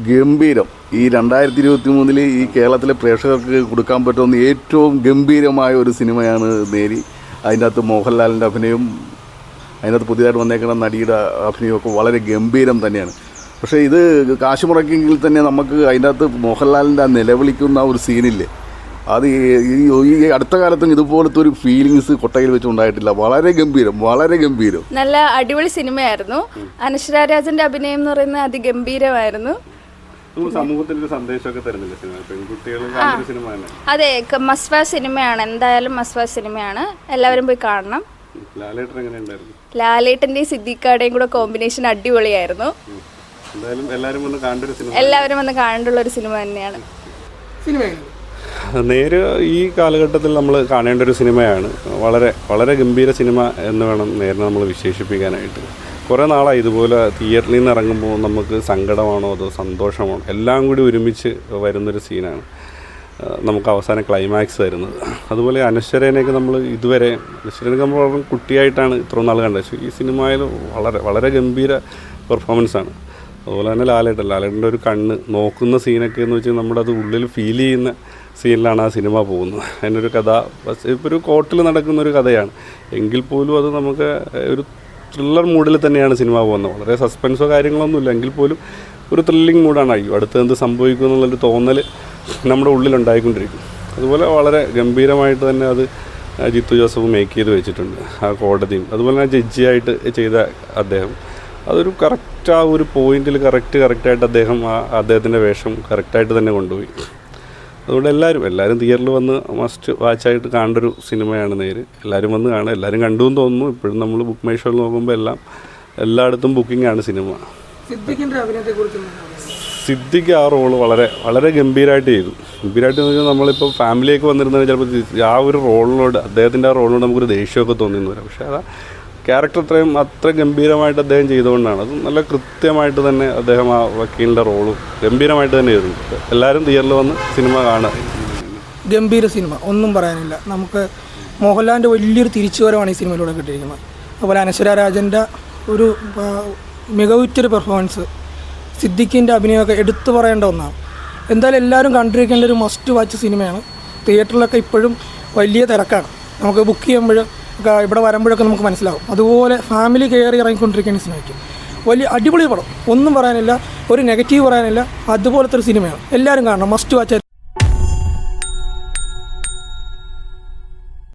ഗംഭീരം. ഈ 2023 ഈ കേരളത്തിലെ പ്രേക്ഷകർക്ക് കൊടുക്കാൻ പറ്റുന്ന ഏറ്റവും ഗംഭീരമായ ഒരു സിനിമയാണ് നേരി. അതിൻ്റെ അകത്ത് മോഹൻലാലിൻ്റെ അഭിനയവും അതിനകത്ത് പുതിയതായിട്ട് വന്നേക്കുന്ന നടിയുടെ അഭിനയമൊക്കെ വളരെ ഗംഭീരം തന്നെയാണ്. പക്ഷേ ഇത് കാശ് മുടക്കിയെങ്കിൽ തന്നെ നമുക്ക് അതിൻ്റെ അകത്ത് മോഹൻലാലിൻ്റെ ആ നിലവിളിക്കുന്ന ഒരു സീനില്ലേ, അത് ഈ അടുത്ത കാലത്തും ഇതുപോലത്തെ ഒരു ഫീലിങ്സ് കൊട്ടയിൽ വെച്ചുണ്ടായിട്ടില്ല. വളരെ ഗംഭീരം, വളരെ ഗംഭീരം. നല്ല അടിപൊളി സിനിമയായിരുന്നു. അനശ്വര രാജന്റെ അഭിനയം എന്ന് പറയുന്നത് അതിഗംഭീരമായിരുന്നു. സമൂഹത്തിന്റെ സന്ദേശമൊക്കെ തരുന്നില്ല സിനിമ, പെൺകുട്ടികൾ സിനിമ തന്നെ. അതെ, മസ്റ്റ് വാച്ച് സിനിമയാണ്. എന്തായാലും മസ്റ്റ് വാച്ച് സിനിമയാണ്, എല്ലാവരും പോയി കാണണം. ലാലേട്ടൻ എങ്ങനെയുണ്ടായിരുന്നു? ലാലേട്ടന്റെയും സിദ്ദിഖാടെയും കൂടെ കോമ്പിനേഷൻ അടിപൊളിയായിരുന്നു. എല്ലാവരും വന്ന് കാണേണ്ടുള്ള ഒരു സിനിമ തന്നെയാണ്. നേര് ഈ കാലഘട്ടത്തിൽ നമ്മൾ കാണേണ്ട ഒരു സിനിമയാണ്. വളരെ വളരെ ഗംഭീര സിനിമ എന്ന് വേണം നേരിനെ നമ്മൾ വിശേഷിപ്പിക്കാനായിട്ട്. കുറേ നാളായി ഇതുപോലെ തിയേറ്ററിൽ നിന്ന് ഇറങ്ങുമ്പോൾ നമുക്ക് സങ്കടമാണോ അതോ സന്തോഷമാണോ എല്ലാം കൂടി ഒരുമിച്ച് വരുന്നൊരു സീനാണ് നമുക്ക് അവസാന ക്ലൈമാക്സ് തരുന്നത്. അതുപോലെ അനശ്വരേനെയൊക്കെ നമ്മൾ ഇതുവരെ അനശ്വരനൊക്കെ നമ്മൾ കുട്ടിയായിട്ടാണ് ഇത്രയും നാൾ കണ്ടത്. ഈ സിനിമയിൽ വളരെ വളരെ ഗംഭീര പെർഫോമൻസാണ്. അതുപോലെ തന്നെ ലാലേട്ടൻ്റെ ഒരു കണ്ണ് നോക്കുന്ന സീനൊക്കെ എന്ന് വെച്ചാൽ നമ്മുടെ അത് ഉള്ളിൽ ഫീൽ ചെയ്യുന്ന സീനിലാണ് ആ സിനിമ പോകുന്നത്. അതിനൊരു കഥ ഇപ്പോൾ ഒരു കോർട്ടിൽ നടക്കുന്നൊരു കഥയാണ് എങ്കിൽ പോലും അത് നമുക്ക് ഒരു ത്രില്ലർ മൂഡിൽ തന്നെയാണ് സിനിമ പോകുന്നത്. വളരെ സസ്പെൻസോ കാര്യങ്ങളൊന്നുമില്ല എങ്കിൽ പോലും ഒരു ത്രില്ലിംഗ് മൂഡാണ്. അയ്യോ അടുത്ത് എന്ത് സംഭവിക്കും എന്നുള്ളൊരു തോന്നൽ നമ്മുടെ ഉള്ളിലുണ്ടായിക്കൊണ്ടിരിക്കും. അതുപോലെ വളരെ ഗംഭീരമായിട്ട് തന്നെ അത് ജിത്തു ജോസഫ് മേക്ക് ചെയ്ത് വെച്ചിട്ടുണ്ട്. ആ കോടതിയും അതുപോലെ തന്നെ ജഡ്ജിയായിട്ട് ചെയ്ത അദ്ദേഹം അതൊരു കറക്റ്റ് ആ ഒരു പോയിന്റിൽ കറക്റ്റായിട്ട് അദ്ദേഹത്തിൻ്റെ വേഷം കറക്റ്റായിട്ട് തന്നെ കൊണ്ടുപോയി. അതുകൊണ്ട് എല്ലാവരും തിയേറ്ററിൽ വന്ന് മസ്റ്റ് വാച്ചായിട്ട് കാണേണ്ടൊരു സിനിമയാണ് നേര്. എല്ലാവരും വന്ന് കാണുക. എല്ലാവരും കണ്ടു എന്ന് തോന്നുന്നു. ഇപ്പോഴും നമ്മൾ ബുക്ക് മൈ ഷോയിൽ നോക്കുമ്പോൾ എല്ലായിടത്തും ബുക്കിംഗ് ആണ് സിനിമ. സിദ്ദിഖ് ആ റോള് വളരെ വളരെ ഗംഭീരമായിട്ട് ചെയ്തു. ഗംഭീരമായിട്ട് എന്ന് വെച്ചാൽ നമ്മളിപ്പോൾ ഫാമിലിയൊക്കെ വന്നിരുന്നത് ചിലപ്പോൾ ആ ഒരു റോളിനോട് അദ്ദേഹത്തിൻ്റെ ആ റോളിനോട് നമുക്കൊരു ദേഷ്യമൊക്കെ തോന്നിയെന്ന് വരാം. പക്ഷേ ആ ക്യാരക്ടർ അത്ര ഗംഭീരമായിട്ട് അദ്ദേഹം ചെയ്തുകൊണ്ടാണ്. അത് നല്ല കൃത്യമായിട്ട് തന്നെ അദ്ദേഹം ആ വക്കീലിൻ്റെ റോളും ഗംഭീരമായിട്ട് തന്നെ ചെയ്തിട്ടുണ്ട്. എല്ലാവരും തിയേറ്ററിൽ വന്ന് സിനിമ കാണുക. ഗംഭീര സിനിമ, ഒന്നും പറയാനില്ല. നമുക്ക് മോഹൻലാലിൻ്റെ വലിയൊരു തിരിച്ചുവരവാണ് ഈ സിനിമയിലൂടെ കിട്ടിയിരിക്കുന്നത്. അതുപോലെ അനശ്വര രാജൻ്റെ ഒരു മികവുറ്റൊരു പെർഫോമൻസ്, സിദ്ദിഖിൻ്റെ അഭിനയമൊക്കെ എടുത്തു പറയേണ്ട ഒന്നാണ്. എന്തായാലും എല്ലാവരും കണ്ടിരിക്കേണ്ട ഒരു മസ്റ്റ് വാച്ച് സിനിമയാണ്. തിയേറ്ററിലൊക്കെ ഇപ്പോഴും വലിയ തിരക്കാണ്. നമുക്ക് ബുക്ക് ചെയ്യുമ്പോൾ ഇവിടെ വരുമ്പോഴൊക്കെ നമുക്ക് മനസ്സിലാവും. അതുപോലെ ഫാമിലി കയറി ഇറങ്ങിക്കൊണ്ടിരിക്കുന്ന സിനിമയ്ക്ക് വലിയ അടിപൊളി പടം, ഒന്നും പറയാനില്ല, ഒരു നെഗറ്റീവ് പറയാനില്ല. അതുപോലത്തെ ഒരു സിനിമയാണ്. എല്ലാവരും കാണണം, മസ്റ്റ് വാച്ച്.